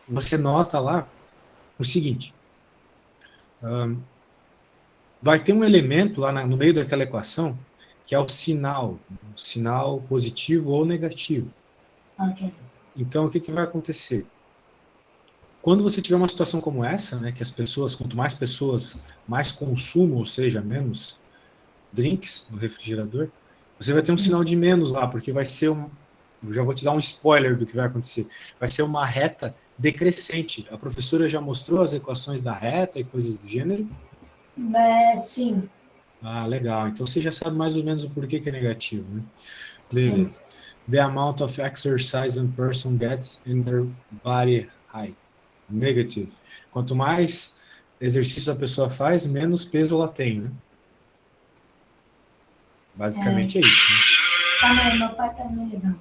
você nota lá o seguinte, vai ter um elemento lá no meio daquela equação que é o sinal positivo ou negativo. Ok. Então, o que vai acontecer? Quando você tiver uma situação como essa, né, que as pessoas, quanto mais pessoas, mais consumo, ou seja, menos drinks no refrigerador, você vai ter um Sim. sinal de menos lá, porque vai ser eu já vou te dar um spoiler do que vai acontecer. Vai ser uma reta decrescente. A professora já mostrou as equações da reta e coisas do gênero? Sim. Ah, legal. Então você já sabe mais ou menos o porquê que é negativo, né? Sim. Beleza. The amount of exercise a person gets in their body height. Negative. Quanto mais exercício a pessoa faz, menos peso ela tem, né? É. Basicamente é isso, Calma aí, meu pai tá me ligando.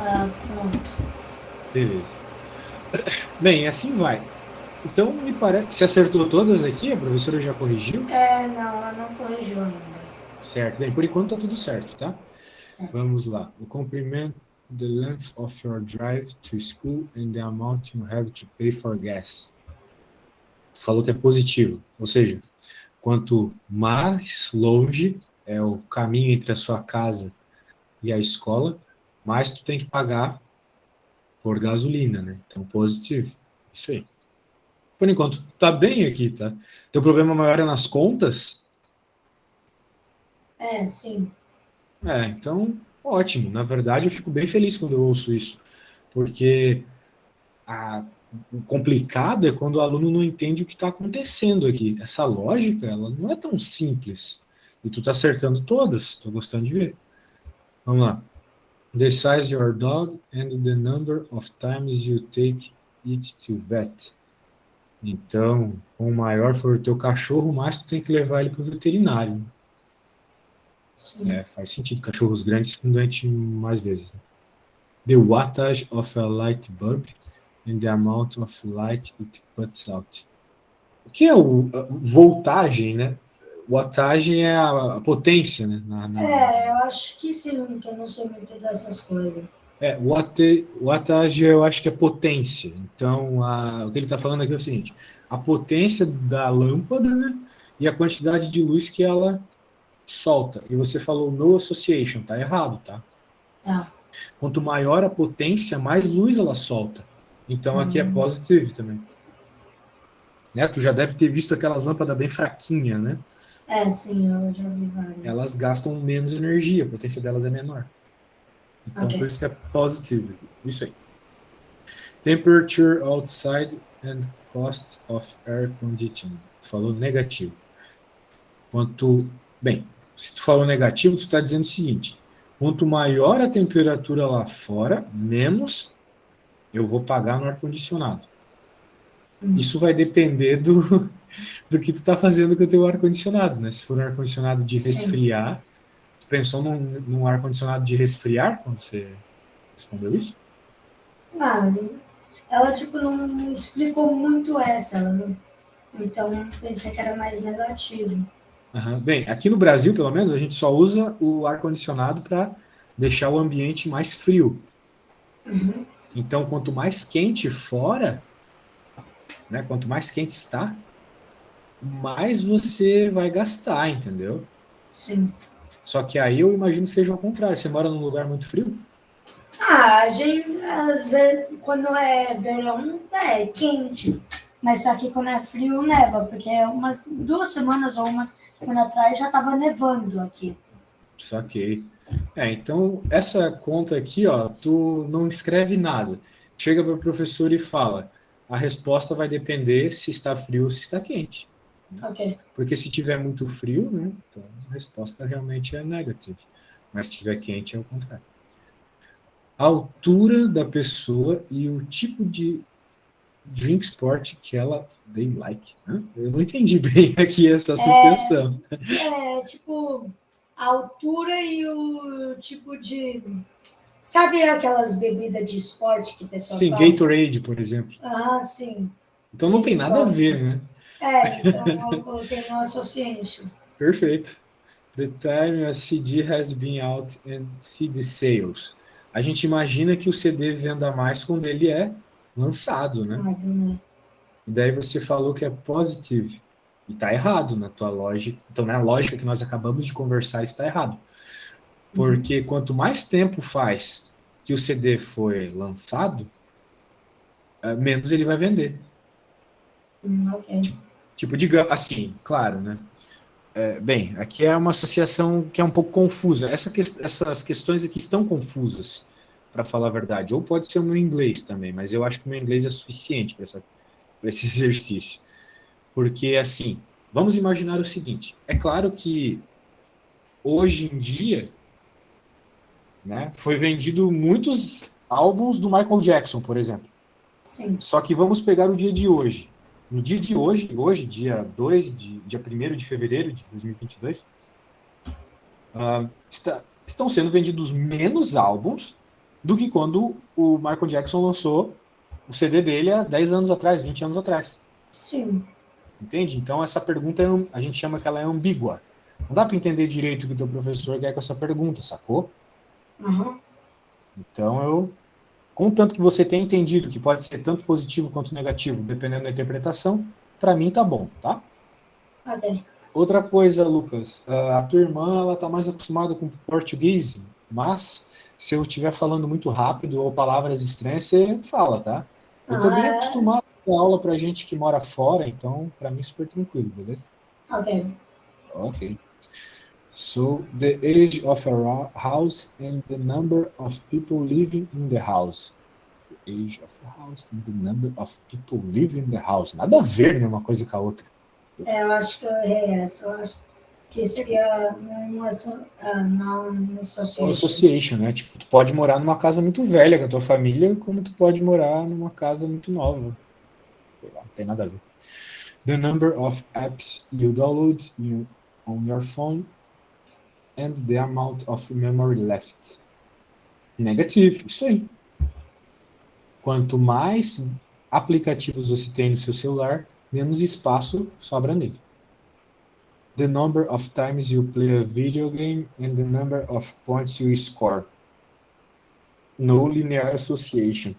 né? Pronto. Beleza. Bem, assim vai. Então, me parece. Você acertou todas aqui? A professora já corrigiu? Não, ela não corrigiu ainda. Certo. Bem, por enquanto tá tudo certo, tá? É. Vamos lá. O comprimento the length of your drive to school and the amount you have to pay for gas. Falou que é positivo. Ou seja, quanto mais longe é o caminho entre a sua casa e a escola, mais tu tem que pagar por gasolina, né? Então, positivo. Isso aí. Por enquanto, tá bem aqui, tá? Teu problema maior é nas contas? Sim. Então, ótimo. Na verdade, eu fico bem feliz quando eu ouço isso, porque o complicado é quando o aluno não entende o que está acontecendo aqui. Essa lógica, ela não é tão simples. E tu tá acertando todas, estou gostando de ver. Vamos lá. The size your dog and the number of times you take it to vet. Então, quanto maior for o teu cachorro, mais tu tem que levar ele para o veterinário. Sim. Faz sentido. Cachorros grandes ficam doentes mais vezes. The wattage of a light bulb and the amount of light it puts out. O que é a voltagem, né? Wattage é a potência, né? Eu acho que sim, que eu não sei muito dessas coisas. Wattage eu acho que é potência. Então, o que ele está falando aqui é o seguinte: a potência da lâmpada, né? E a quantidade de luz que ela solta. E você falou no association, tá errado, tá? Tá. Quanto maior a potência, mais luz ela solta. Então aqui é Hum, positive também. Né? Tu já deve ter visto aquelas lâmpadas bem fraquinhas, né? sim, eu já vi Elas várias. gastam menos energia, a potência delas é menor. Então Ok. por isso que é positive. Isso aí. Temperature outside and costs of air conditioning. Falou negativo. Bem, se tu falou negativo, tu está dizendo o seguinte: quanto maior a temperatura lá fora, menos eu vou pagar no ar-condicionado. Hum, Isso vai depender do que tu está fazendo com o teu ar-condicionado, né? Se for um ar-condicionado de sim. resfriar, tu pensou num ar-condicionado de resfriar quando você respondeu isso? Ah, ela tipo não explicou muito essa, então pensei que era mais negativo. Uhum. Bem, aqui no Brasil, pelo menos, a gente só usa o ar-condicionado para deixar o ambiente mais frio. Uhum. Então, quanto mais quente fora, né, quanto mais quente está, mais você vai gastar, entendeu? Sim. Só que aí eu imagino que seja o contrário. Você mora num lugar muito frio? A gente, às vezes, quando é verão, é quente. Mas só que quando é frio, neva, porque umas 2 semanas ou umas semanas atrás já tava nevando aqui. Saquei. Então, essa conta aqui, ó, tu não escreve nada. Chega para o professor e fala: a resposta vai depender se está frio ou se está quente. Né? Ok. Porque se tiver muito frio, né, então a resposta realmente é negative. Mas se tiver quente, é o contrário. A altura da pessoa e o tipo de drink sport que ela they like. Né? Eu não entendi bem aqui essa associação. Tipo, a altura e o tipo de Sabe aquelas bebidas de esporte que o pessoal Sim, toma? Gatorade, por exemplo. Ah, sim. Então Que não tem eles nada a gostam. ver, né? Então eu coloquei no association. Perfeito. The time a CD has been out and CD sales. A gente imagina que o CD venda mais quando ele é lançado, né? Ai, Dona. E daí você falou que é positive. E tá errado na tua lógica. Então, na lógica que nós acabamos de conversar, está errado. Porque quanto mais tempo faz que o CD foi lançado, menos ele vai vender. Ok. Tipo, digamos assim, claro, né? Bem, aqui é uma associação que é um pouco confusa. Essas questões aqui estão confusas, para falar a verdade. Ou pode ser o meu inglês também, mas eu acho que o meu inglês é suficiente para esse exercício. Porque, assim, vamos imaginar o seguinte: é claro que hoje em dia, né, foi vendido muitos álbuns do Michael Jackson, por exemplo. Sim. Só que vamos pegar o dia de hoje. No dia de hoje, dia 1º de fevereiro de 2022, estão sendo vendidos menos álbuns do que quando o Michael Jackson lançou o CD dele há 10 anos atrás, 20 anos atrás. Sim. Entende? Então, essa pergunta, a gente chama que ela é ambígua. Não dá para entender direito o que o teu professor quer com essa pergunta, sacou? Uhum. Então, contanto que você tenha entendido que pode ser tanto positivo quanto negativo, dependendo da interpretação, para mim tá bom, tá? Ok. Outra coisa, Lucas, a tua irmã ela está mais acostumada com português, mas se eu estiver falando muito rápido ou palavras estranhas, você fala, tá? Eu estou bem Ah, acostumado a dar aula para gente que mora fora, então para mim é super tranquilo, beleza? ok. Ok. So, the age of a house and the number of people living in the house. The age of a house and the number of people living in the house. Nada a ver, né, uma coisa com a outra. Eu acho que eu errei essa. Eu acho que seria O non-association. association, né? Tipo, tu pode morar numa casa muito velha com a tua família, como tu pode morar numa casa muito nova. Sei lá, não tem nada a ver. The number of apps you download on your phone and the amount of memory left. Negativo, isso aí. Quanto mais aplicativos você tem no seu celular, menos espaço sobra nele. The number of times you play a video game and the number of points you score. No linear association.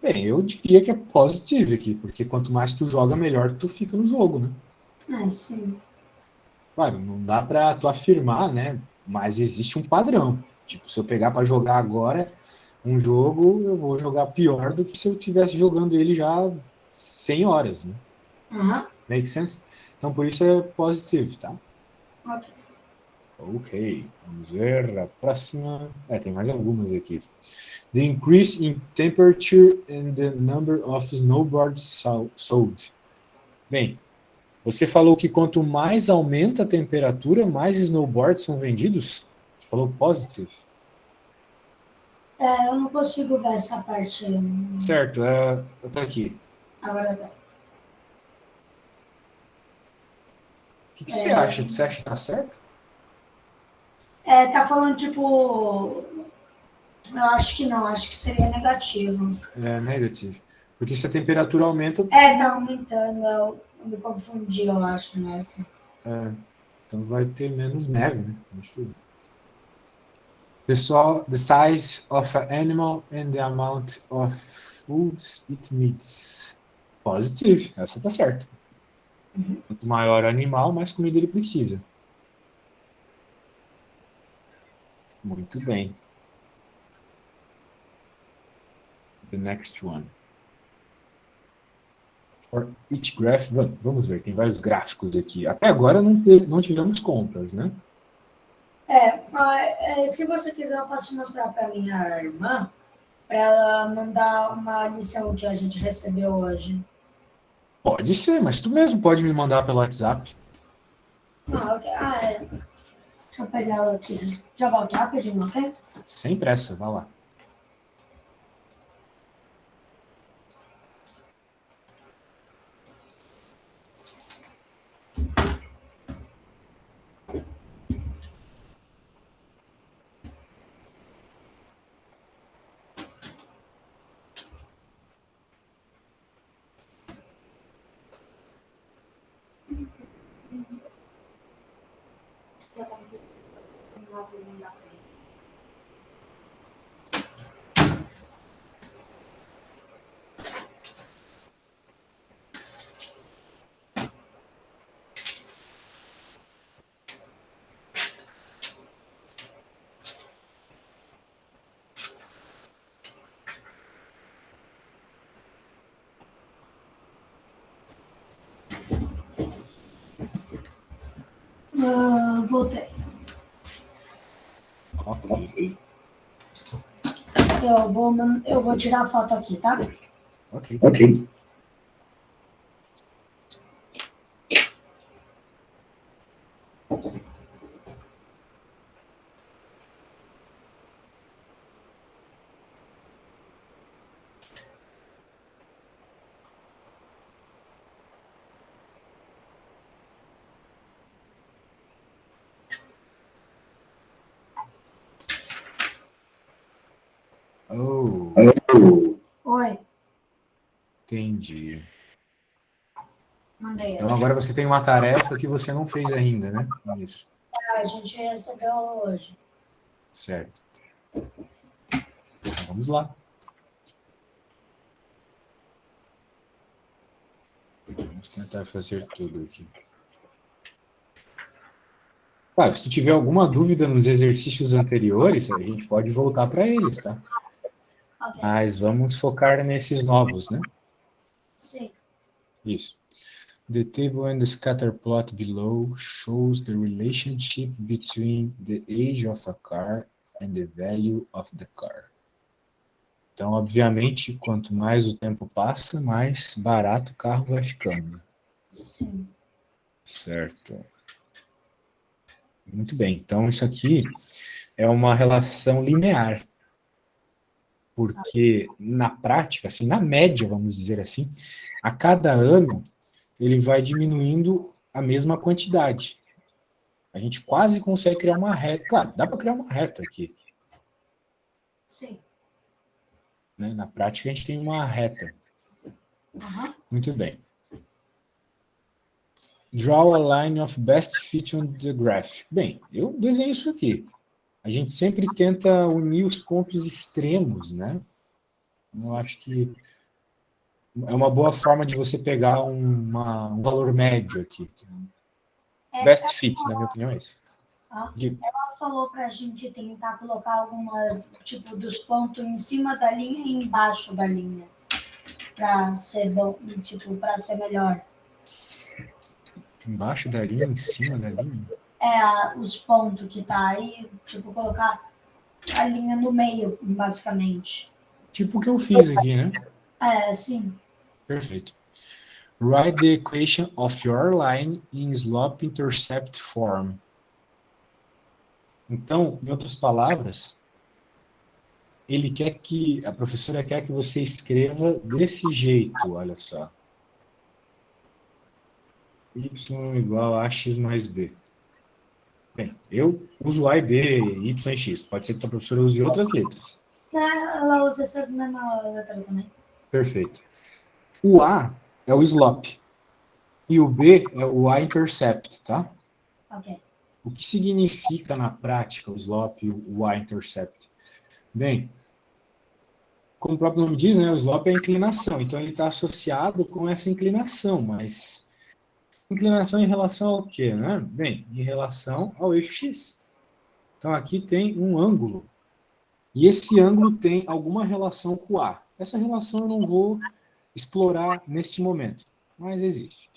Bem, eu diria que é positivo aqui, porque quanto mais tu joga, melhor tu fica no jogo, né? Sim. Claro, não dá pra tu afirmar, né? Mas existe um padrão. Tipo, se eu pegar para jogar agora um jogo, eu vou jogar pior do que se eu estivesse jogando ele já 100 horas, né? Aham. Make sense? Então, por isso é positivo, tá? Ok. Ok, vamos ver a próxima. Tem mais algumas aqui. The increase in temperature and the number of snowboards sold. Bem, você falou que quanto mais aumenta a temperatura, mais snowboards são vendidos? Você falou positive. Eu não consigo ver essa parte Certo, tá aqui. agora. O que você acha? Você acha que tá certo? Tá falando tipo. Eu acho que não, acho que seria negativo. É negative. Porque se a temperatura aumenta, Tá aumentando, eu me confundi, eu acho, nessa. então vai ter menos neve, né? Deixa eu ver. Pessoal, the size of an animal and the amount of foods it needs. Positive, essa tá certa. Quanto maior o animal, mais comida ele precisa. Muito bem. The next one. For each graph, vamos ver, tem vários gráficos aqui. Até agora não tivemos contas, né? Mas se você quiser, eu posso mostrar para minha irmã, para ela mandar uma lição que a gente recebeu hoje. Pode ser, mas tu mesmo pode me mandar pelo WhatsApp. Ok. Deixa eu pegar ela aqui. Já volto rapidinho, ok? Sem pressa, vai lá. Voltei. Ok. Eu vou tirar a foto aqui, tá? Ok. Oh, Oi, entendi. mandei. Então agora você tem uma tarefa que você não fez ainda, né? Isso, A gente recebeu hoje. certo. Então vamos lá. Vamos tentar fazer tudo aqui. Claro, se tu tiver alguma dúvida nos exercícios anteriores, a gente pode voltar para eles, tá? Ok. Mas vamos focar nesses novos, né? Sim. Isso. The table and the scatter plot below shows the relationship between the age of a car and the value of the car. Então, obviamente, quanto mais o tempo passa, mais barato o carro vai ficando. Sim. Certo. Muito bem. Então, isso aqui é uma relação linear. Porque, na prática, assim, na média, vamos dizer assim, a cada ano, ele vai diminuindo a mesma quantidade. A gente quase consegue criar uma reta. Claro, dá para criar uma reta aqui. Sim. Né? Na prática, a gente tem uma reta. Muito bem. Draw a line of best fit on the graph. Bem, eu desenho isso aqui. A gente sempre tenta unir os pontos extremos, né? Eu acho que é uma boa forma de você pegar um valor médio aqui. Best fit, na minha opinião, é isso. Ela falou pra gente tentar colocar algumas, tipo, dos pontos em cima da linha e embaixo da linha. Pra ser bom, tipo, pra ser melhor. Embaixo da linha, em cima da linha? Os pontos que tá aí, tipo, colocar a linha no meio, basicamente. Tipo o que eu fiz aqui, né? Sim. Perfeito. Write the equation of your line in slope-intercept form. Então, em outras palavras, a professora quer que você escreva desse jeito, olha só. Y igual a x mais b. Bem, eu uso A e B, Y e X. Pode ser que a professora use outras letras. Ela usa essas mesmas letras também. Perfeito. O A é o slope. E o B é o y-intercept, tá? Ok. O que significa na prática o slope e o y-intercept? Bem, como o próprio nome diz, né, o slope é a inclinação. Então ele está associado com essa inclinação, mas inclinação em relação ao quê, né? Bem, em relação ao eixo x. Então aqui tem um ângulo. E esse ângulo tem alguma relação com o A. Essa relação eu não vou explorar neste momento, mas existe.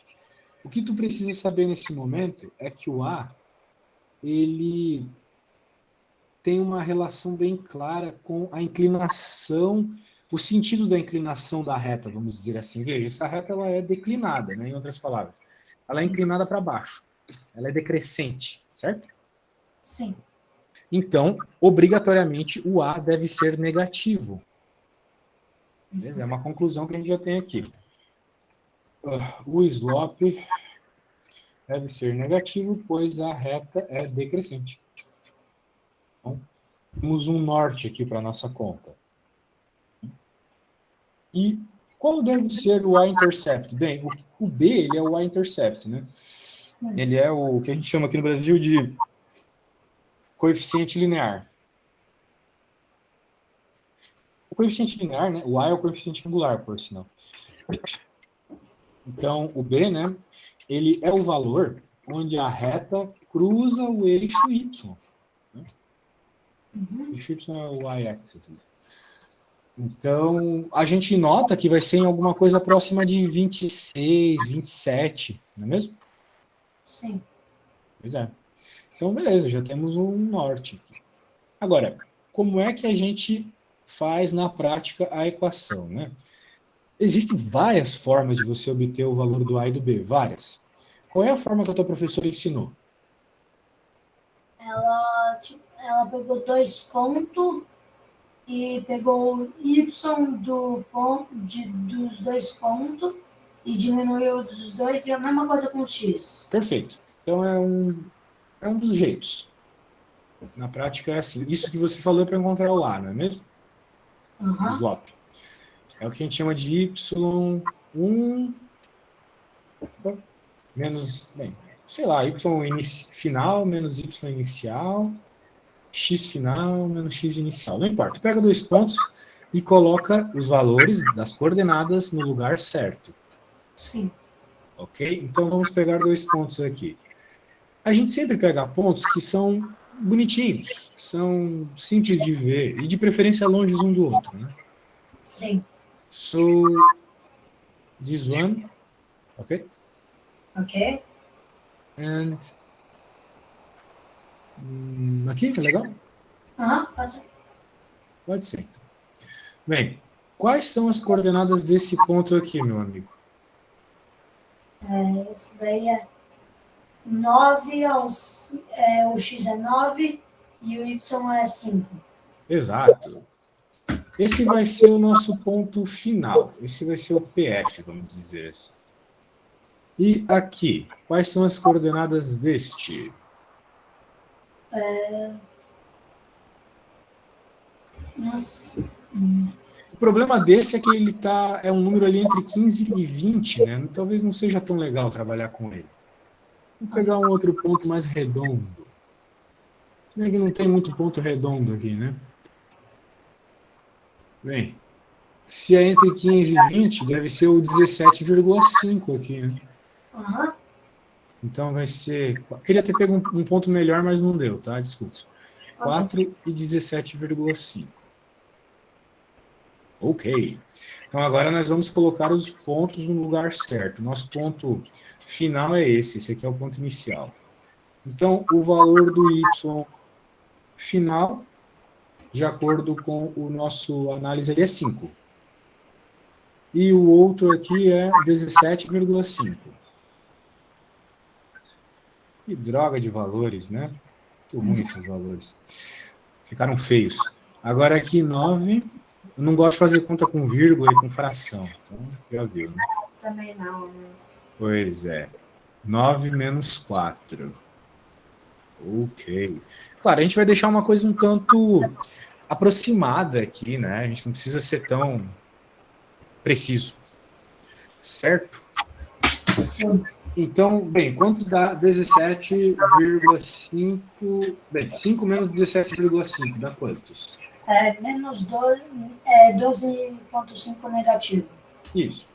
O que tu precisa saber nesse momento é que o A, ele tem uma relação bem clara com a inclinação, o sentido da inclinação da reta, vamos dizer assim. Veja, essa reta ela é declinada, né, em outras palavras. Ela é inclinada para baixo. Ela é decrescente, certo? Sim. Então, obrigatoriamente, o A deve ser negativo. Beleza? É uma conclusão que a gente já tem aqui. O slope deve ser negativo, pois a reta é decrescente. Então, temos um norte aqui para a nossa conta. E qual deve ser o y-intercept? Bem, o B ele é o y-intercept, né? Ele é o que a gente chama aqui no Brasil de coeficiente linear. O coeficiente linear, né? O A é o coeficiente angular, por sinal. Então, o B, né? Ele é o valor onde a reta cruza o eixo Y. Né? O eixo Y é o y-axis. Então, a gente nota que vai ser em alguma coisa próxima de 26, 27, não é mesmo? Sim. Pois é. Então, beleza, já temos um norte aqui. Agora, como é que a gente faz na prática a equação, né? Existem várias formas de você obter o valor do A e do B, várias. Qual é a forma que a tua professora ensinou? Ela pegou 2 pontos e pegou o y dos 2 pontos e diminuiu dos dois, e a mesma coisa com o x. Perfeito. Então, é um dos jeitos. Na prática é assim. Isso que você falou para encontrar o A, não é mesmo? Uhum. Slope. É o que a gente chama de y1 menos, bem, sei lá, y final menos y inicial, x final menos x inicial. Não importa. Pega 2 pontos e coloca os valores das coordenadas no lugar certo. Sim. Ok? Então, vamos pegar 2 pontos aqui. A gente sempre pega pontos que são bonitinhos, são simples de ver, e de preferência longe um do outro, né? Sim. So, this one, ok? Ok? And aqui, é legal? Aham, pode ser. Pode ser, então. Bem, quais são as coordenadas desse ponto aqui, meu amigo? Isso daí é 9, o x é 9 e o y é 5. Exato. Esse vai ser o nosso ponto final. Esse vai ser o PF, vamos dizer assim. E aqui, quais são as coordenadas deste? Nossa. O problema desse é que ele é um número ali entre 15 e 20, né? Talvez não seja tão legal trabalhar com ele. Vamos pegar um outro ponto mais redondo. Se bem que não tem muito ponto redondo aqui, né? Bem, se é entre 15 e 20, deve ser o 17,5 aqui, né? Aham. Então vai ser... Queria ter pego um ponto melhor, mas não deu, tá? Desculpa. 4 e 17,5. Ok. Então agora nós vamos colocar os pontos no lugar certo. Nosso ponto final é esse aqui é o ponto inicial. Então o valor do y final, de acordo com o nosso análise, ele é 5. E o outro aqui é 17,5. Que droga de valores, né? Muito ruim esses valores. Ficaram feios. Agora aqui 9... Eu não gosto de fazer conta com vírgula e com fração. Então, já viu, né? Também não, né? Pois é. 9 menos 4. Ok. Claro, a gente vai deixar uma coisa um tanto aproximada aqui, né? A gente não precisa ser tão preciso. Certo? Sim. Então, bem, quanto dá 17,5... Bem, 5 menos 17,5 dá quantos? Menos 12,5 negativo. Isso.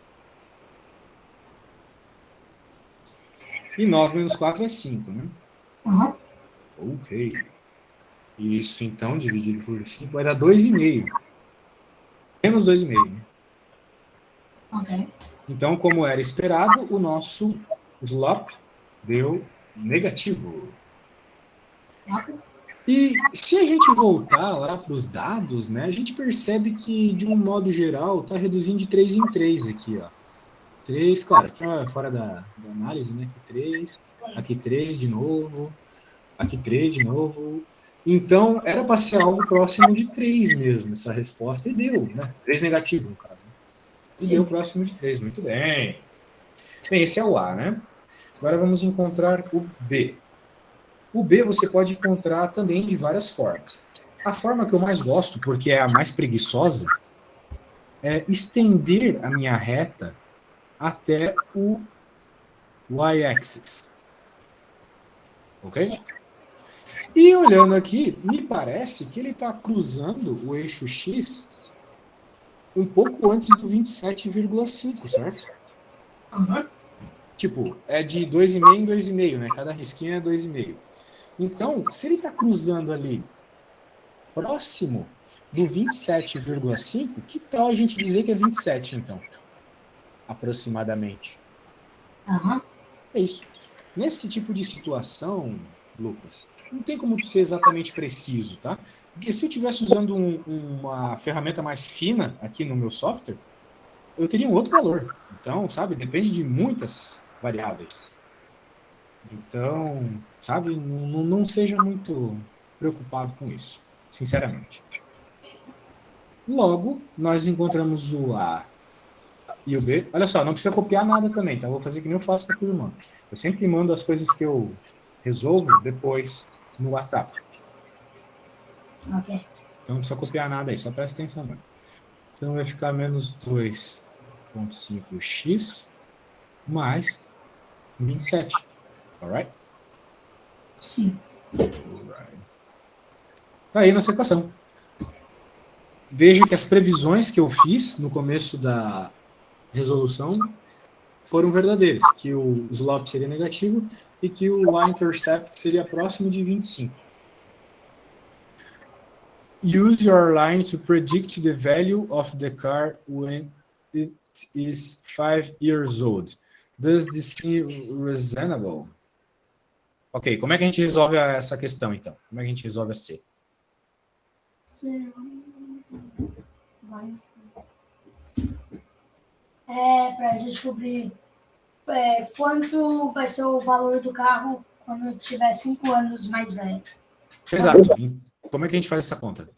E 9 menos 4 é 5, né? Uhum. Ok. Isso, então, dividido por 5 vai dar 2,5. Menos 2,5. Né? Ok. Então, como era esperado, o nosso slope deu negativo. Ok. E se a gente voltar lá para os dados, né, a gente percebe que, de um modo geral, está reduzindo de 3 em 3 aqui, ó. 3, claro, aqui é fora da análise, né? Aqui 3 de novo, aqui 3 de novo. Então, era para ser algo próximo de 3 mesmo, essa resposta, e deu, né? 3 negativo, no caso. E deu próximo de 3, muito bem. Bem, esse é o A, né? Agora vamos encontrar o B. O B você pode encontrar também de várias formas. A forma que eu mais gosto, porque é a mais preguiçosa, é estender a minha reta até o y-axis. Ok? Sim. E olhando aqui, me parece que ele está cruzando o eixo X um pouco antes do 27,5, certo? Aham. Tipo, é de 2,5 em 2,5, né? Cada risquinho é 2,5. Então, se ele está cruzando ali próximo do 27,5, que tal a gente dizer que é 27, então? Aproximadamente. Aham. É isso. Nesse tipo de situação, Lucas, não tem como tu ser exatamente preciso, tá? Porque se eu estivesse usando uma ferramenta mais fina aqui no meu software, eu teria um outro valor. Então, sabe, depende de muitas variáveis. Então, sabe, não seja muito preocupado com isso, sinceramente. Logo, nós encontramos o A e o B. Olha só, não precisa copiar nada também, tá? Eu vou fazer que nem eu faço com a tua irmã. Eu sempre mando as coisas que eu resolvo depois no WhatsApp. Ok. Então não precisa copiar nada aí, só presta atenção, mano. Então vai ficar menos 2,5x mais 27. Alright? Sim. Alright. Tá aí nossa equação. Veja que as previsões que eu fiz no começo da resolução foram verdadeiras, que o slope seria negativo e que o y-intercept seria próximo de 25. Use your line to predict the value of the car when it is 5 years old. Does this seem reasonable? Ok, como é que a gente resolve essa questão, então? Como é que a gente resolve a C? Sim. É para descobrir quanto vai ser o valor do carro quando tiver 5 anos mais velho. Exato. Como é que a gente faz essa conta?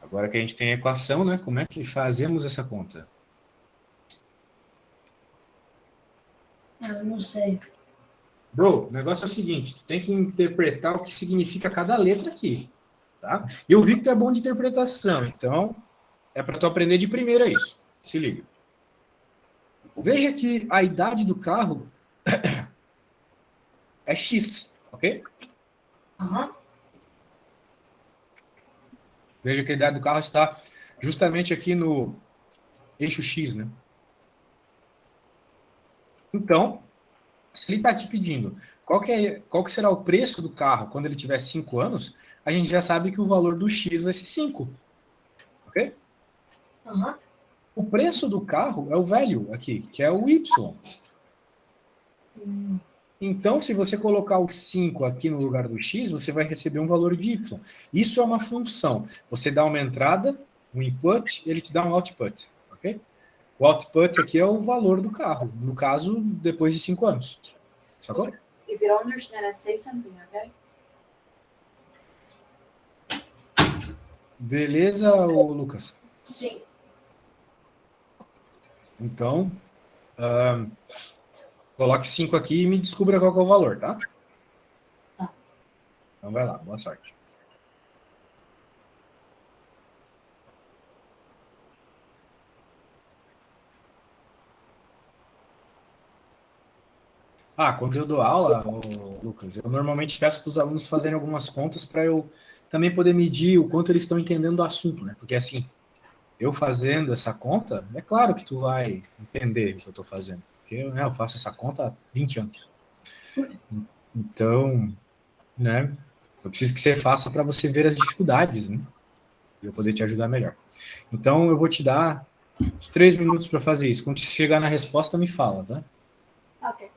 Agora que a gente tem a equação, né? Como é que fazemos essa conta? Eu não sei. Bro, o negócio é o seguinte, tu tem que interpretar o que significa cada letra aqui, tá? E eu vi que tu é bom de interpretação, então é para tu aprender de primeira isso. Se liga. Veja que a idade do carro é X, ok? Aham. Veja que a idade do carro está justamente aqui no eixo X, né? Então, se ele está te pedindo qual que será o preço do carro quando ele tiver 5 anos, a gente já sabe que o valor do X vai ser 5, ok? Aham. O preço do carro é o velho aqui, que é o Y. Então, se você colocar o 5 aqui no lugar do X, você vai receber um valor de Y. Isso é uma função. Você dá uma entrada, um input, ele te dá um output, ok? O output aqui é o valor do carro, no caso, depois de 5 anos. Sacou? If you don't understand, I say something, okay? Beleza, Lucas? Sim. Então, coloque 5 aqui e me descubra qual que é o valor, tá? Tá. Então vai lá, boa sorte. Quando eu dou aula, Lucas, eu normalmente peço para os alunos fazerem algumas contas para eu também poder medir o quanto eles estão entendendo do assunto, né? Porque assim, eu fazendo essa conta, é claro que tu vai entender o que eu estou fazendo, porque né, eu faço essa conta há 20 anos. Então, né, eu preciso que você faça para você ver as dificuldades, né? E eu poder te ajudar melhor. Então, eu vou te dar uns 3 minutos para fazer isso. Quando você chegar na resposta, me fala, tá? Ok.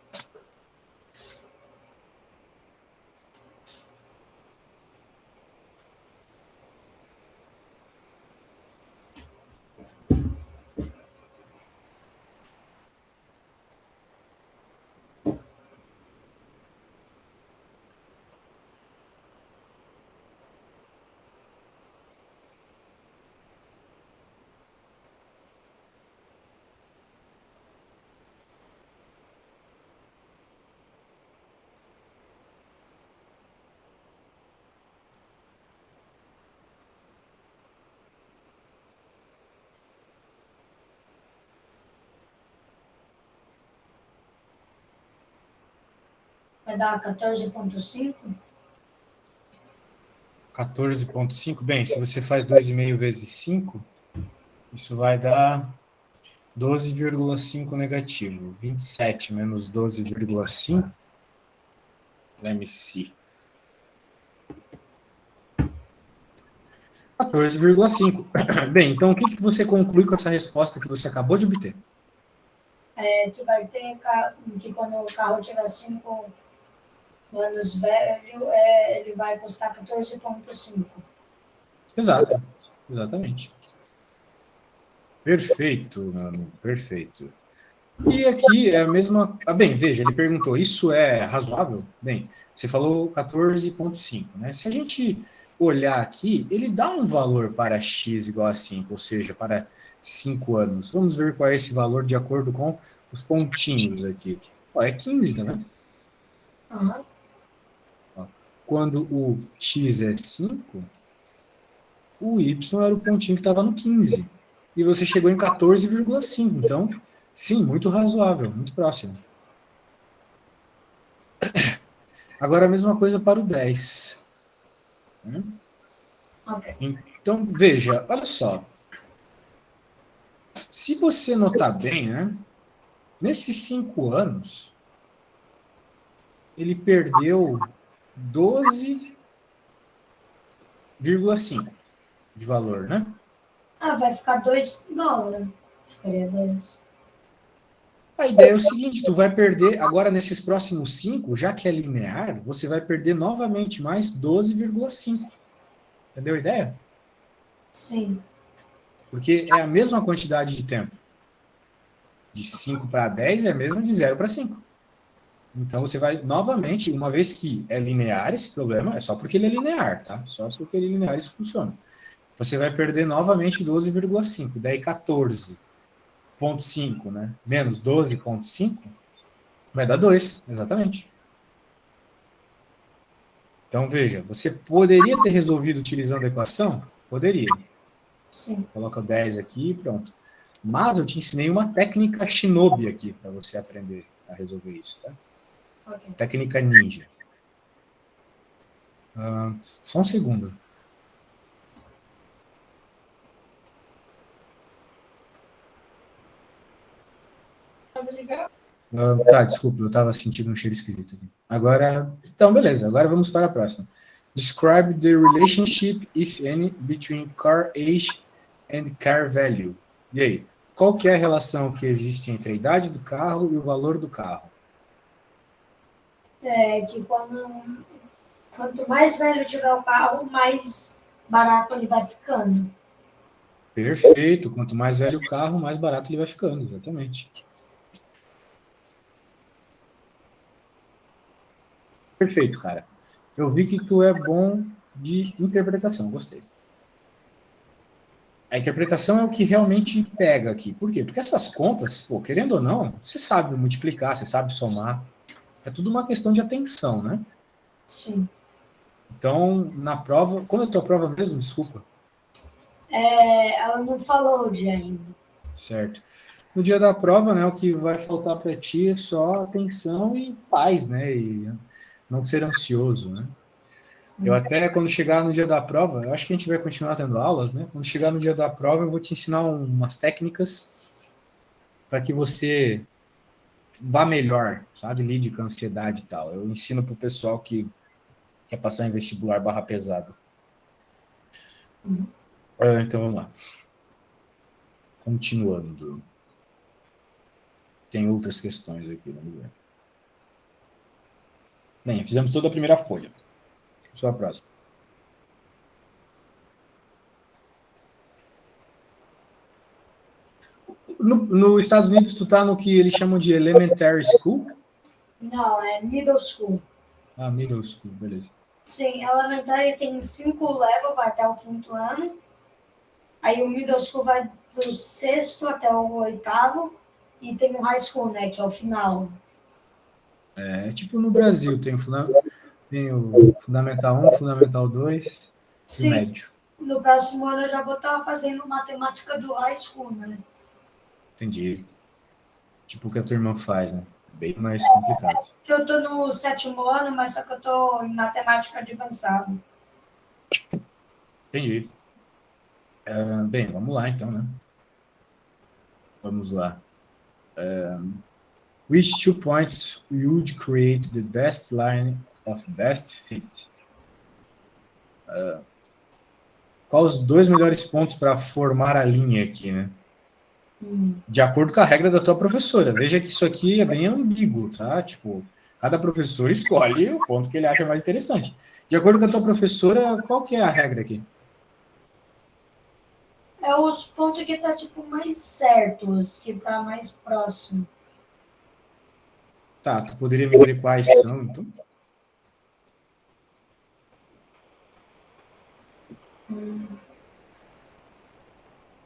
Vai dar 14,5? 14,5. Bem, se você faz 2,5 vezes 5, isso vai dar 12,5 negativo. 27 menos 12,5. Let me see. 14,5. Bem, então o que você conclui com essa resposta que você acabou de obter? Que vai ter que quando o carro tiver 5 anos velho, ele vai custar 14,5. Exato, exatamente. Perfeito, meu amigo, perfeito. E aqui é a mesma. Bem, veja, ele perguntou: isso é razoável? Bem, você falou 14,5, né? Se a gente olhar aqui, ele dá um valor para x igual a 5, ou seja, para 5 anos. Vamos ver qual é esse valor de acordo com os pontinhos aqui. É 15, né? Uhum. Quando o x é 5, o y era o pontinho que estava no 15. E você chegou em 14,5. Então, sim, muito razoável, muito próximo. Agora a mesma coisa para o 10. Ok. Então, veja, olha só. Se você notar bem, né? Nesses 5 anos, ele perdeu 12,5 de valor, né? Vai ficar $2. Ficaria 2. A ideia é o seguinte, tu vai perder, agora nesses próximos 5, já que é linear, você vai perder novamente mais 12,5. Entendeu a ideia? Sim. Porque é a mesma quantidade de tempo. De 5 para 10 é a mesma de 0 para 5. Então você vai novamente, uma vez que é linear esse problema, é só porque ele é linear, tá? Só porque ele é linear isso funciona. Você vai perder novamente 12,5. Daí 14,5, né? Menos 12,5 vai dar 2, exatamente. Então veja, você poderia ter resolvido utilizando a equação? Poderia. Sim. Coloca o 10 aqui e pronto. Mas eu te ensinei uma técnica Shinobi aqui para você aprender a resolver isso, tá? Ok. Técnica ninja. Só um segundo. Tá, desculpa, eu estava sentindo um cheiro esquisito aqui. Agora, então, beleza. Agora vamos para a próxima. Describe the relationship, if any, between car age and car value. E aí, qual que é a relação que existe entre a idade do carro e o valor do carro? Que quanto mais velho tiver o carro, mais barato ele vai ficando. Perfeito. Quanto mais velho o carro, mais barato ele vai ficando, exatamente. Perfeito, cara. Eu vi que tu é bom de interpretação, gostei. A interpretação é o que realmente pega aqui. Por quê? Porque essas contas, pô, querendo ou não, você sabe multiplicar, você sabe somar. É tudo uma questão de atenção, né? Sim. Então, na prova... Quando é a tua prova mesmo? Desculpa. Ela não falou de ainda. Certo. No dia da prova, né, o que vai faltar para ti é só atenção e paz, né? E não ser ansioso, né? Eu até, quando chegar no dia da prova, eu acho que a gente vai continuar tendo aulas, né? Quando chegar no dia da prova, eu vou te ensinar umas técnicas para que você vá melhor, sabe? Lide com a ansiedade e tal. Eu ensino para o pessoal que quer passar em vestibular barra pesado. Então, vamos lá. Continuando. Tem outras questões aqui, vamos ver. Bem, fizemos toda a primeira folha. Só a próxima. Nos Estados Unidos, tu tá no que eles chamam de elementary school? Não, é middle school. Ah, middle school, beleza. Sim, elementary tem 5 levels, vai até o 5º ano. Aí o middle school vai pro 6º até o 8º. E tem o high school, né, que é o final. É tipo no Brasil, tem o Fundamental 1, Fundamental 2 e o Sim, médio. no próximo ano eu já vou estar fazendo matemática do high school, né? Entendi. Tipo o que a tua irmã faz, né? bem mais complicado. Eu tô no 7º ano, mas só que eu tô em matemática de avançado. Entendi. Bem, vamos lá então, né? Vamos lá. Which 2 points would create the best line of best fit? Quais os 2 melhores pontos para formar a linha aqui, né? De acordo com a regra da tua professora. Veja que isso aqui é bem ambíguo, tá? Tipo, cada professor escolhe o ponto que ele acha mais interessante. De acordo com a tua professora, qual que é a regra aqui? É os pontos que tá, tipo, mais certos, que tá mais próximo. Tá, tu poderia me dizer quais são, então?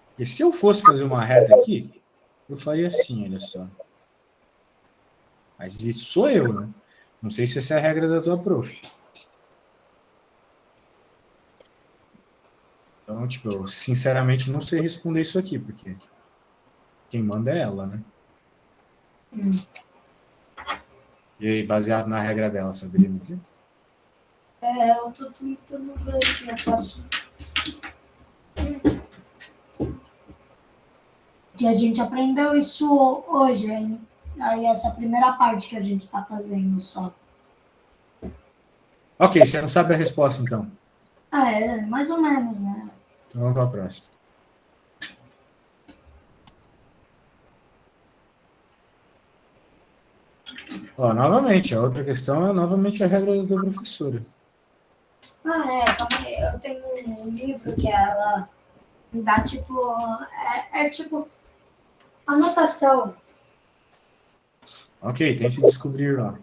Porque se eu fosse fazer uma reta aqui, eu faria assim, olha só. Mas isso sou eu, né? Não sei se essa é a regra da tua prof. Então, tipo, eu sinceramente não sei responder isso aqui, porque quem manda é ela, né? E aí, baseado na regra dela, saberia me dizer? Eu tô tentando ver aqui, eu posso. Que a gente aprendeu isso hoje, hein? Aí essa primeira parte que a gente tá fazendo só. Ok, você não sabe a resposta, então. Mais ou menos, né? Então vamos para a próxima. Ó, novamente, a outra questão é novamente a regra da professora. Calma aí. Eu tenho um livro que ela dá tipo. Tipo anotação. Ok, tente descobrir lá.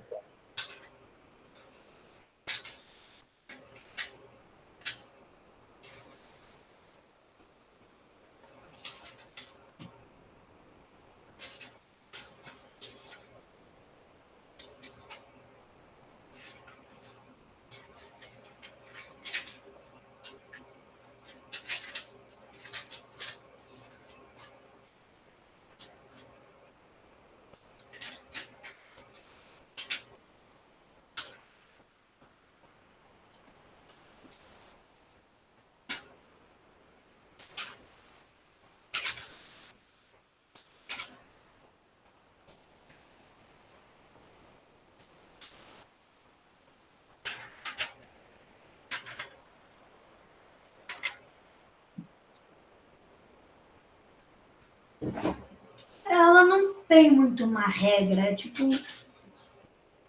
Ela não tem muito uma regra, é tipo.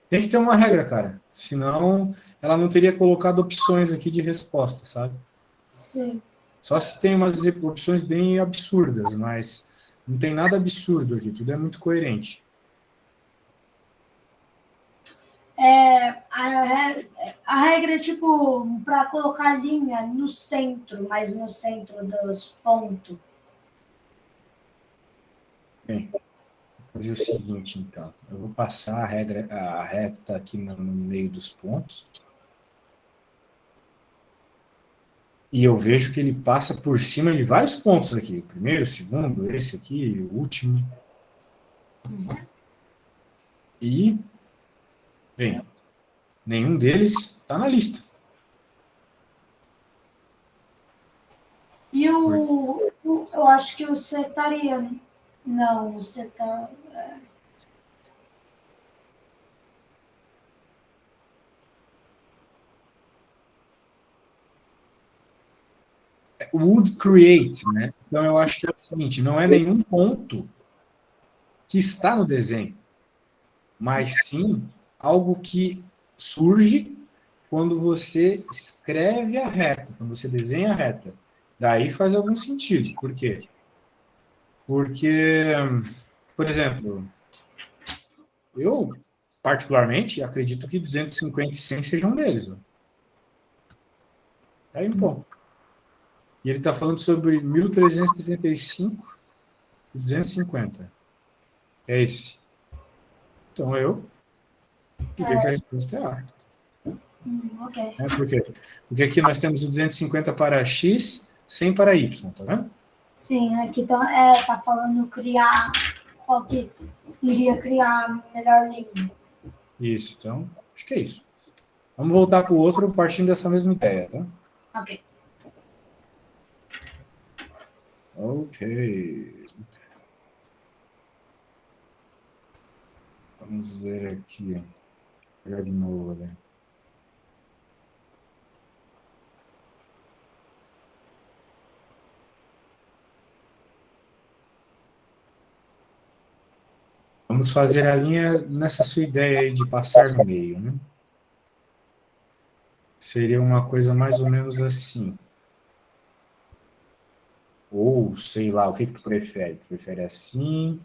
Tem que ter uma regra, cara. Senão, ela não teria colocado opções aqui de resposta, sabe? Sim. Só se tem umas opções bem absurdas, mas não tem nada absurdo aqui, tudo é muito coerente. A regra é tipo para colocar a linha no centro, mas no centro dos pontos. Bem, vou fazer o seguinte, então. Eu vou passar a reta aqui no meio dos pontos. E eu vejo que ele passa por cima de vários pontos aqui. O primeiro, o segundo, esse aqui, o último. E, bem, nenhum deles está na lista. E eu acho que o C estaria. Não, o C tá. Would create, né? Então eu acho que é o seguinte, não é nenhum ponto que está no desenho, mas sim algo que surge quando você escreve a reta, quando você desenha a reta. Daí faz algum sentido. Por quê? Porque, por exemplo, eu particularmente acredito que 250 e 100 sejam deles. Ó. Tá aí um ponto. E ele está falando sobre 1365 e 250. É esse. Então eu diria que a resposta é A. Ok. Por quê? Porque aqui nós temos o 250 para X, 100 para Y, tá vendo? Sim, aqui tá falando criar qual que iria criar a melhor linha. Isso, então, acho que é isso. Vamos voltar para o outro partindo dessa mesma ideia, tá? Ok. Ok. Vamos ver aqui. Vou pegar de novo, né? Vamos fazer a linha nessa sua ideia aí de passar no meio, né? Seria uma coisa mais ou menos assim. Ou, sei lá, o que tu prefere? Prefere assim?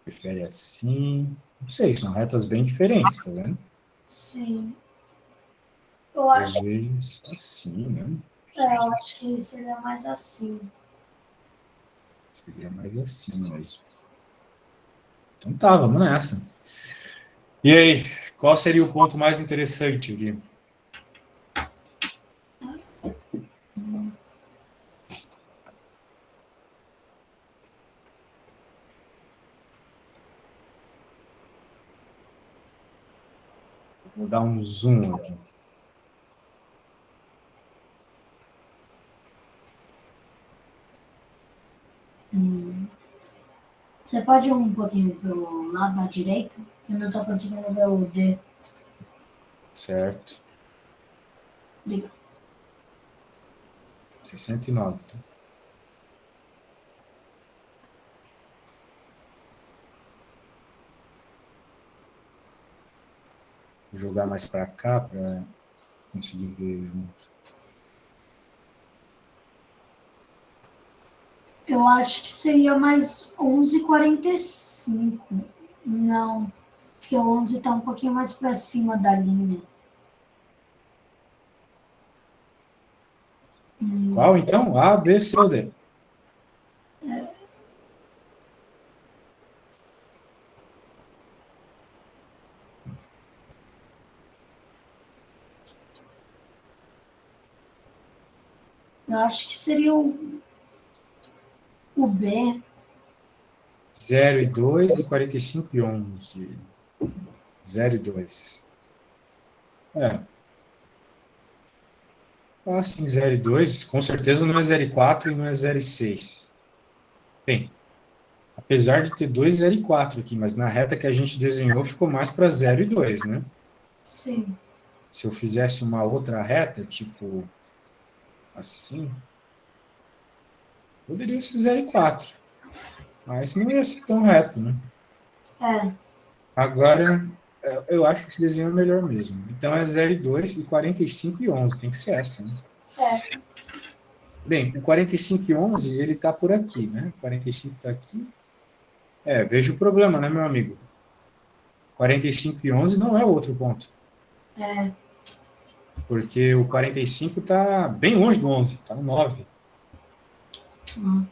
Prefere assim? Não sei, são retas bem diferentes, tá vendo? Sim. Eu acho, Talvez assim, né? eu acho que seria mais assim. Seria mais assim mesmo. Então tá, vamos nessa. E aí, qual seria o ponto mais interessante aqui? Vou dar um zoom aqui. Você pode ir um pouquinho pro lado da direita? Eu não tô conseguindo ver o D. Certo. Obrigado. 69, tá? Vou jogar mais para cá para conseguir ver junto. Eu acho que seria mais 11h45. Não, porque o 11 tá um pouquinho mais pra cima da linha. Qual então? A, B, C ou D? Eu acho que seria o B. 0 e 2 e 45 e 11. 0 e 2. É. Ah, sim, 0 e 2. Com certeza não é 0 e 4 e não é 0 e 6. Bem, apesar de ter 2 0 e 4 aqui, mas na reta que a gente desenhou ficou mais para 0 e 2, né? Sim. Se eu fizesse uma outra reta, tipo assim, poderia ser 0 e 4. Mas não ia ser tão reto, né? É. Agora, eu acho que esse desenho é melhor mesmo. Então é 0 e 2 e 45 e 11. Tem que ser essa, né? É. Bem, o 45 e 11, ele está por aqui, né? O 45 está aqui. Veja o problema, né, meu amigo? 45 e 11 não é o outro ponto. É. Porque o 45 está bem longe do 11, está no 9. Hum.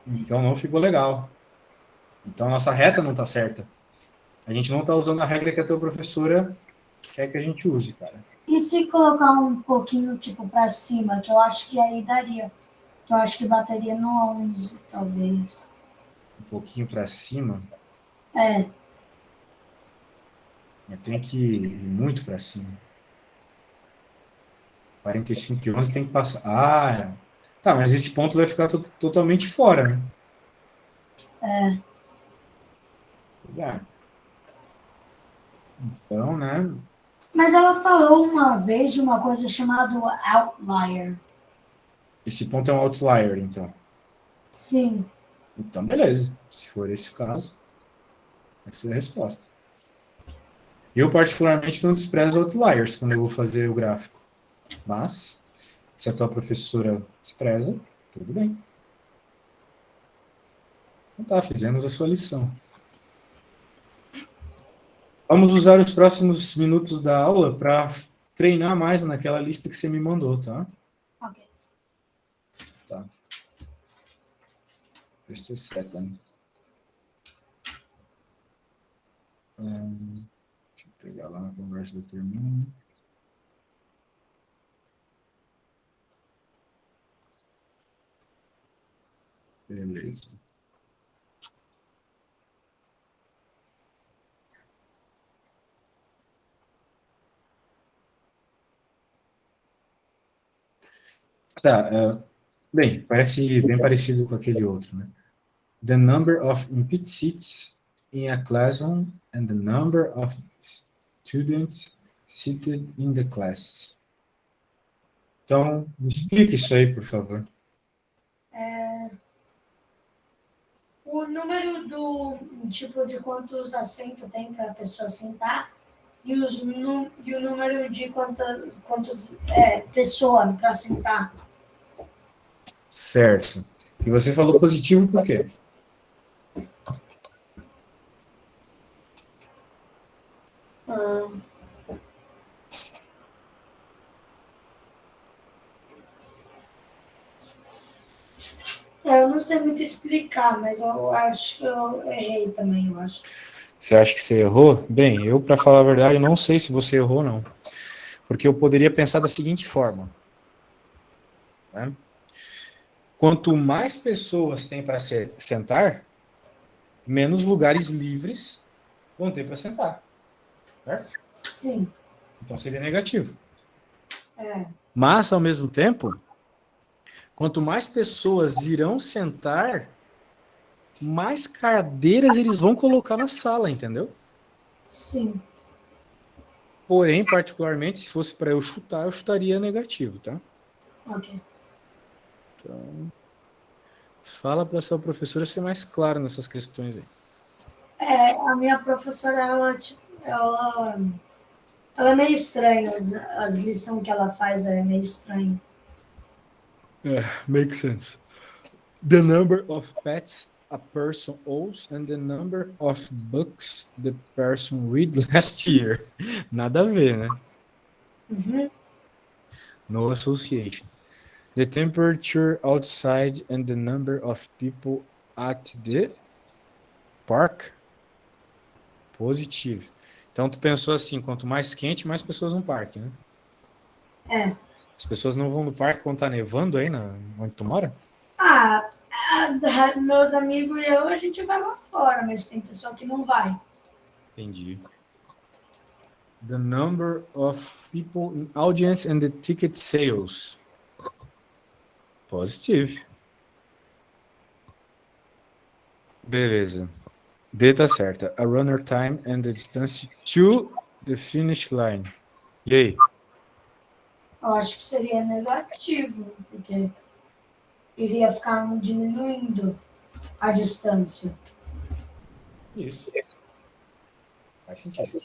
Então não ficou legal. Então a nossa reta não está certa. A gente não está usando a regra que a tua professora quer que a gente use, cara. E se colocar um pouquinho, tipo, pra cima, que eu acho que aí daria. Que eu acho que bateria no 11, talvez. Um pouquinho para cima, É. mas tem que ir muito para cima. 45 e 11 tem que passar. Ah, tá, mas esse ponto vai ficar totalmente fora, né? É. Pois é. Então, né? Mas ela falou uma vez de uma coisa chamada outlier. Esse ponto é um outlier, então. Sim. Então, beleza. Se for esse o caso, essa é a resposta. Eu, particularmente, não desprezo outliers quando eu vou fazer o gráfico. Mas, se a tua professora despreza, tudo bem. Então tá, fizemos a sua lição. Vamos usar os próximos minutos da aula para treinar mais naquela lista que você me mandou, tá? Ok. Tá. Just a second. Deixa eu pegar lá na conversa do turminho. Beleza. Tá, bem, parece bem parecido com aquele outro, né? The number of empty seats in a classroom and the number of students seated in the class. Então, me explica isso aí, por favor. O número do tipo de quantos assentos tem para a pessoa sentar e o número de quantos pessoa para sentar. Certo. E você falou positivo por quê? Eu não sei muito explicar, mas eu acho que eu errei também, eu acho. Você acha que você errou? Bem, eu, para falar a verdade, eu não sei se você errou ou não. Porque eu poderia pensar da seguinte forma, né? Quanto mais pessoas tem para sentar, menos lugares livres vão ter para sentar. Certo? Sim. Então seria negativo. É. Mas, ao mesmo tempo, quanto mais pessoas irão sentar, mais cadeiras eles vão colocar na sala, entendeu? Sim. Porém, particularmente, se fosse para eu chutar, eu chutaria negativo, tá? Ok. Então, fala para sua professora ser mais clara nessas questões aí. A minha professora, ela é meio estranha, as lições que ela faz é meio estranho. Makes sense. The number of pets a person owns and the number of books the person read last year. Nada a ver, né? Uhum. No association. The temperature outside and the number of people at the park. Positivo. Então tu pensou assim, quanto mais quente, mais pessoas no parque, né? É. As pessoas não vão no parque quando tá nevando aí onde tu mora? Meus amigos e eu, a gente vai lá fora, mas tem pessoa que não vai. Entendi. The number of people in audience and the ticket sales. Positive. Beleza. D tá certa. A runner time and the distance to the finish line. E aí? Eu acho que seria negativo, porque iria ficar diminuindo a distância. Isso. Faz sentido.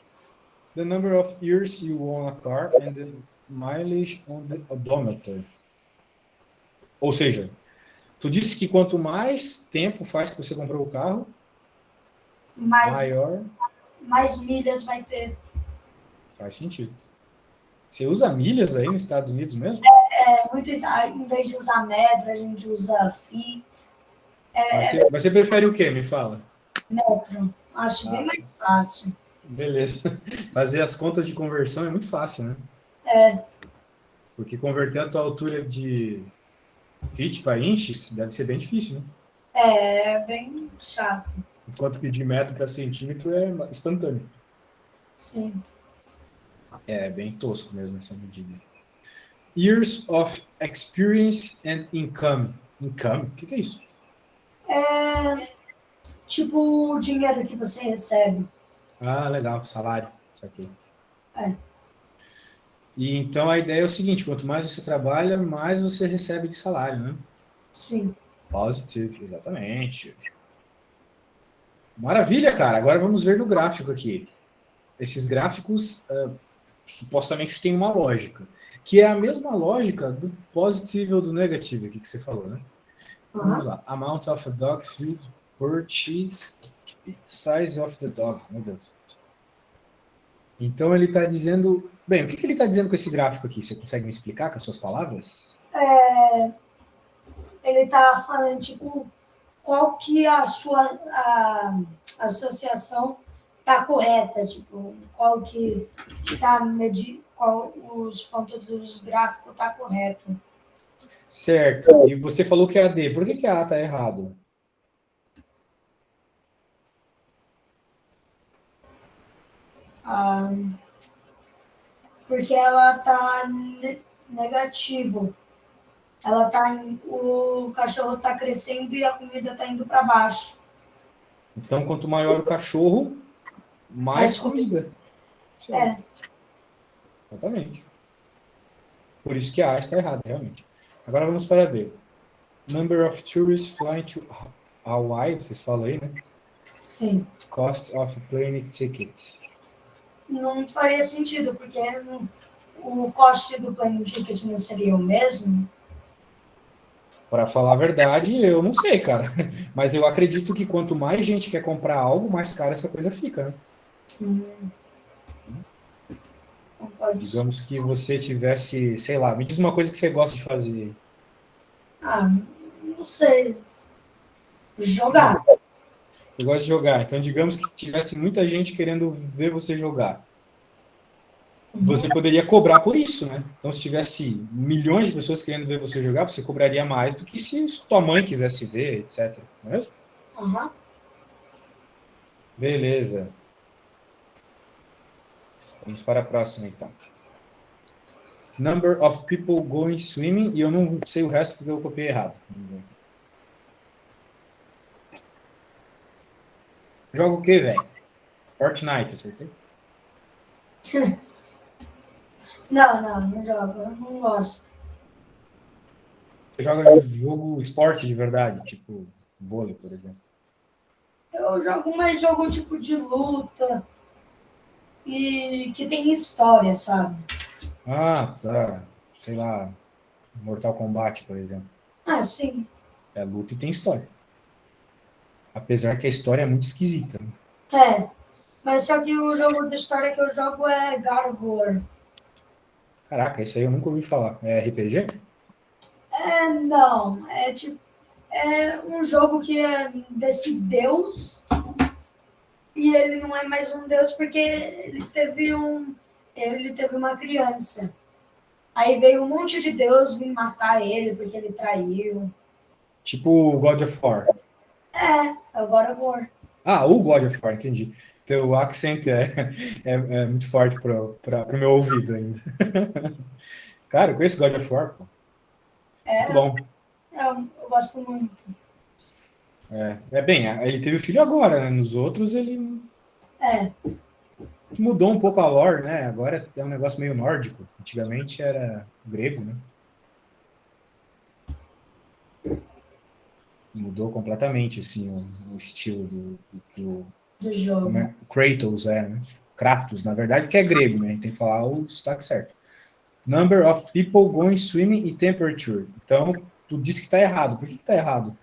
The number of years you own a car and the mileage on the odometer. Ou seja, tu disse que quanto mais tempo faz que você comprou o carro, maior. Mais milhas vai ter. Faz sentido. Você usa milhas aí nos Estados Unidos mesmo? Em vez de usar metro, a gente usa feet, Mas você prefere o quê? Me fala. metro. Acho bem mais fácil. Beleza. Fazer as contas de conversão é muito fácil, né? Porque converter a tua altura de feet para inches deve ser bem difícil, né? É bem chato. Enquanto que de metro para centímetro é instantâneo. Sim. É bem tosco mesmo essa medida. Years of experience and income. Income? O que é isso? Tipo o dinheiro que você recebe. Ah, legal, salário. Isso aqui. É. E então a ideia é o seguinte: quanto mais você trabalha, mais você recebe de salário, né? Sim. Positive, exatamente. Maravilha, cara. Agora vamos ver no gráfico aqui. Esses gráficos supostamente têm uma lógica, que é a mesma lógica do positivo ou do negativo aqui que você falou, né? Então, vamos lá. Amount of a dog food purchase, size of the dog. Meu Deus. Então ele está dizendo... Bem, o que ele está dizendo com esse gráfico aqui? Você consegue me explicar com as suas palavras? Ele tá falando, tipo, qual que a sua associação tá correta, tipo, qual que tá qual os pontos dos gráficos tá correto. Certo. E você falou que é a D. Por que a A está errado? Porque ela tá negativo. O cachorro tá crescendo e a comida tá indo para baixo. Então, quanto maior o cachorro, mais comida. É. Exatamente. Por isso que a A está errada, realmente. Agora vamos para B. Number of tourists flying to Hawaii, vocês falam aí, né? Sim. Cost of plane ticket. Não faria sentido, porque o custo do plane ticket não seria o mesmo. Para falar a verdade, eu não sei, cara. Mas eu acredito que quanto mais gente quer comprar algo, mais cara essa coisa fica, né? Não pode ser. Digamos que você tivesse, sei lá, me diz uma coisa que você gosta de fazer. Ah, não sei. Jogar. Eu gosto de jogar. Então, digamos que tivesse muita gente querendo ver você jogar. Você poderia cobrar por isso, né? Então, se tivesse milhões de pessoas querendo ver você jogar, você cobraria mais do que se sua mãe quisesse ver, etc. Não é mesmo? Uhum. Beleza. Vamos para a próxima, então. Number of people going swimming. E eu não sei o resto porque eu copiei errado. Joga o quê, velho? Fortnite, acertei? Não jogo. Eu não gosto. Você joga jogo esporte de verdade, tipo vôlei, por exemplo. Eu jogo mais jogo tipo de luta e que tem história, sabe? Ah, tá. Sei lá, Mortal Kombat, por exemplo. Ah, sim. É luta e tem história. Apesar que a história é muito esquisita, né? É. Mas só que o jogo de história que eu jogo é God of War. Caraca, isso aí eu nunca ouvi falar. É RPG? Não. É tipo. É um jogo que é desse deus. E ele não é mais um deus porque ele teve uma criança. Aí veio um monte de deus vir matar ele porque ele traiu. Tipo God of War. É o God of War. Ah, o God of War, entendi. Teu accent é muito forte pro meu ouvido ainda. Cara, eu conheço God of War, pô. Muito bom. Eu gosto muito. Bem, ele teve o filho agora, né? Nos outros ele É. mudou um pouco a lore, né? Agora é um negócio meio nórdico. Antigamente era grego, né? Mudou completamente, assim, o estilo do jogo. Kratos, né? Kratos, na verdade, que é grego, né? A gente tem que falar o sotaque certo. Number of people going swimming e temperature. Então, tu disse que tá errado. Por que tá errado?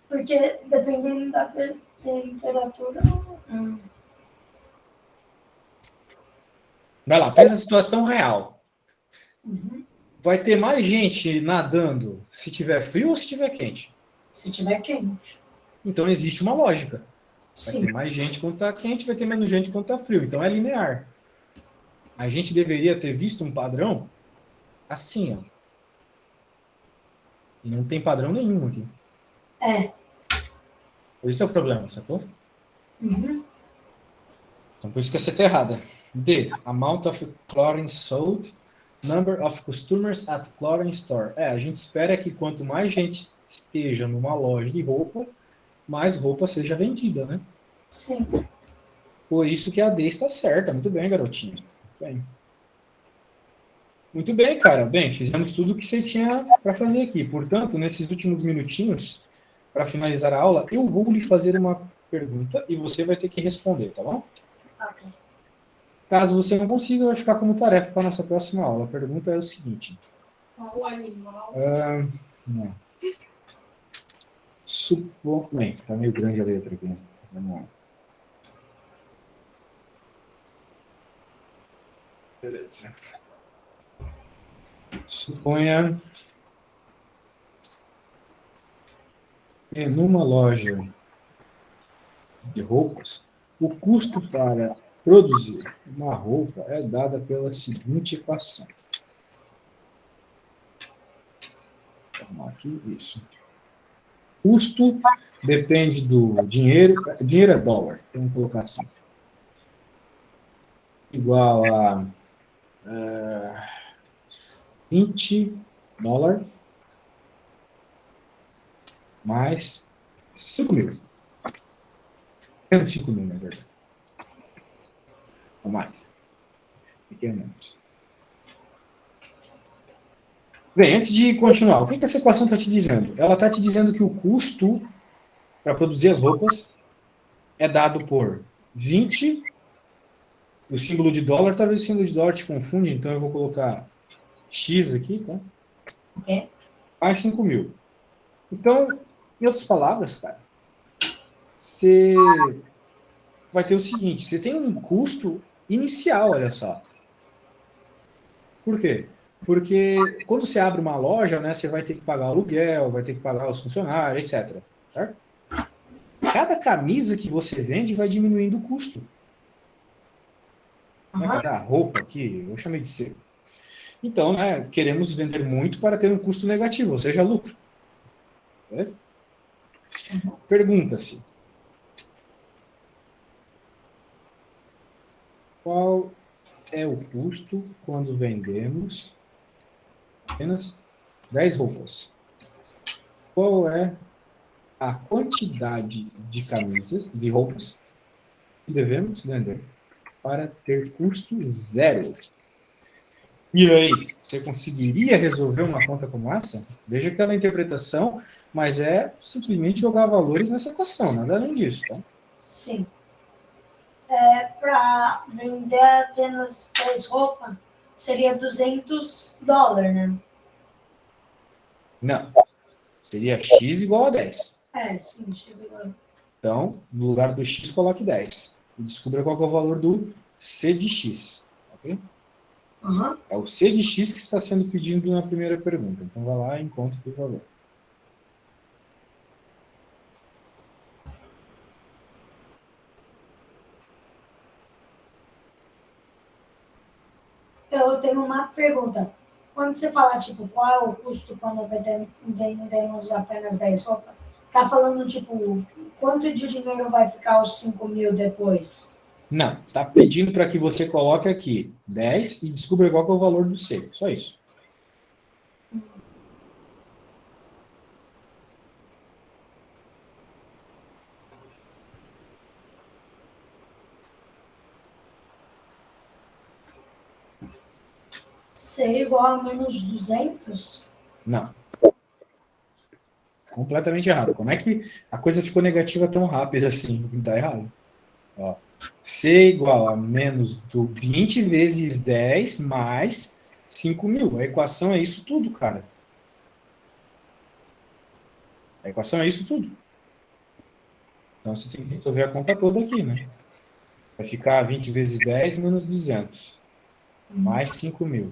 Porque dependendo da temperatura. Vai lá, pensa a situação real. Uhum. Vai ter mais gente nadando se tiver frio ou se tiver quente? Se tiver quente. Então, existe uma lógica. Vai Sim. ter mais gente quando tá quente, vai ter menos gente quando tá frio. Então, é linear. A gente deveria ter visto um padrão assim, ó. E não tem padrão nenhum aqui. Esse é o problema, sacou? Uhum. Então, por isso que essa tá errada. D. Amount of chlorine sold. Number of customers at chlorine store. A gente espera que quanto mais gente esteja numa loja de roupa, mais roupa seja vendida, né? Sim. Por isso que a D está certa. Muito bem, garotinho. Muito bem, cara. Bem, fizemos tudo o que você tinha para fazer aqui. Portanto, nesses últimos minutinhos, para finalizar a aula, eu vou lhe fazer uma pergunta e você vai ter que responder, tá bom? Ok. Caso você não consiga, vai ficar como tarefa para a nossa próxima aula. A pergunta é o seguinte. Qual animal? Não. Bem, tá meio grande a letra aqui. Vamos lá. Beleza. Suponha que numa loja de roupas, o custo para produzir uma roupa é dada pela seguinte equação. Vamos aqui, isso. Custo depende do dinheiro. Dinheiro é dólar, vamos colocar assim. Igual a $20 mais 5 mil. Menos 5 mil, na verdade. Ou mais. Pequeno menos. Bem, antes de continuar, o que essa equação está te dizendo? Ela está te dizendo que o custo para produzir as roupas é dado por 20, o símbolo de dólar, talvez o símbolo de dólar te confunde, então eu vou colocar X aqui, tá? Ok. Mais 5 mil. Então, em outras palavras, cara, você vai ter o seguinte, você tem um custo inicial, olha só. Por quê? Porque quando você abre uma loja, né, você vai ter que pagar o aluguel, vai ter que pagar os funcionários, etc. Certo? Cada camisa que você vende vai diminuindo o custo. Né? Cada roupa aqui, eu chamei de C. Então, né, queremos vender muito para ter um custo negativo, ou seja, lucro. Beleza? Pergunta-se. Qual é o custo quando vendemos apenas 10 roupas? Qual é a quantidade de camisas, de roupas, que devemos vender para ter custo zero? E aí, você conseguiria resolver uma conta como essa? Veja aquela interpretação, mas é simplesmente jogar valores nessa equação, nada além disso, tá? Sim. Para vender apenas 10 roupas, seria $200, né? Não. Seria x igual a 10. Sim, X igual. Então, no lugar do x, coloque 10. E descubra qual é o valor do c de x. Ok? É o c de x que está sendo pedido na primeira pergunta. Então, vai lá e encontre o valor. Eu tenho uma pergunta. Quando você fala, tipo, qual é o custo quando vendemos apenas 10 roupas, tá falando, tipo, quanto de dinheiro vai ficar os 5 mil depois? Não, está pedindo para que você coloque aqui 10 e descubra qual que é o valor do C. Só isso. C igual a menos 200? Não. Completamente errado. Como é que a coisa ficou negativa tão rápido assim? Está errado. Ó, C igual a menos do 20 vezes 10 mais 5 mil. A equação é isso tudo, cara. A equação é isso tudo. Então você tem que resolver a conta toda aqui, né? Vai ficar 20 vezes 10 menos 200. Mais 5 mil.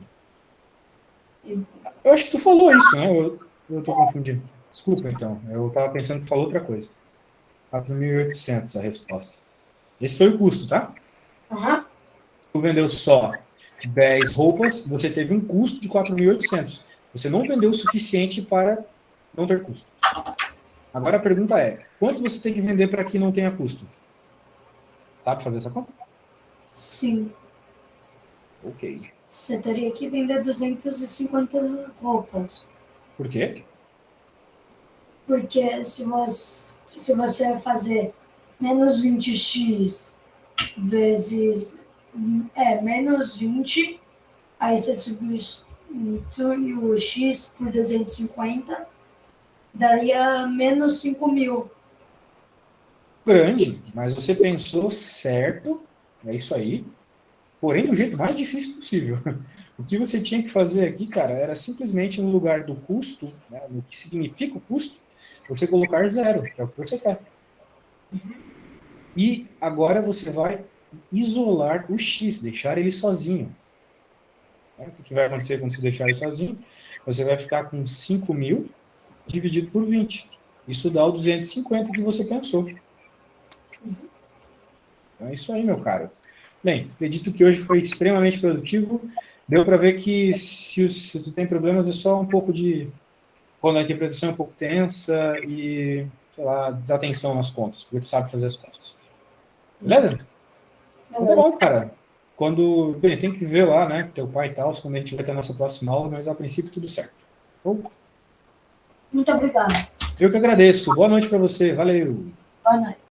Eu acho que tu falou isso, né? Eu tô confundindo. Desculpa, então. Eu tava pensando que tu falou outra coisa. 4.800 a resposta. Esse foi o custo, tá? Tu vendeu só 10 roupas, você teve um custo de 4.800. Você não vendeu o suficiente para não ter custo. Agora a pergunta é, quanto você tem que vender para que não tenha custo? Sabe fazer essa conta? Sim. Ok. Você teria que vender 250 roupas. Por quê? Porque se você fazer menos 20x vezes menos 20, aí você substitui o x por 250, daria menos 5 mil. Grande, mas você pensou certo, é isso aí, porém do jeito mais difícil possível. O que você tinha que fazer aqui, cara, era simplesmente no lugar do custo, né, no que significa o custo, você colocar zero, que é o que você quer. E agora você vai isolar o x, deixar ele sozinho. O que vai acontecer quando você deixar ele sozinho? Você vai ficar com 5 mil dividido por 20. Isso dá o 250 que você pensou. Então é isso aí, meu caro. Bem, acredito que hoje foi extremamente produtivo. Deu para ver que se tu tem problemas é só um pouco de... Quando a interpretação é um pouco tensa e, sei lá, desatenção nas contas, porque tu sabe fazer as contas. Beleza? Então tá bom, cara. Bem, tem que ver lá, né, teu pai e tal, quando a gente vai ter a nossa próxima aula, mas a princípio tudo certo. Bom, Muito obrigada. eu que agradeço. Boa noite para você. Valeu. Boa noite.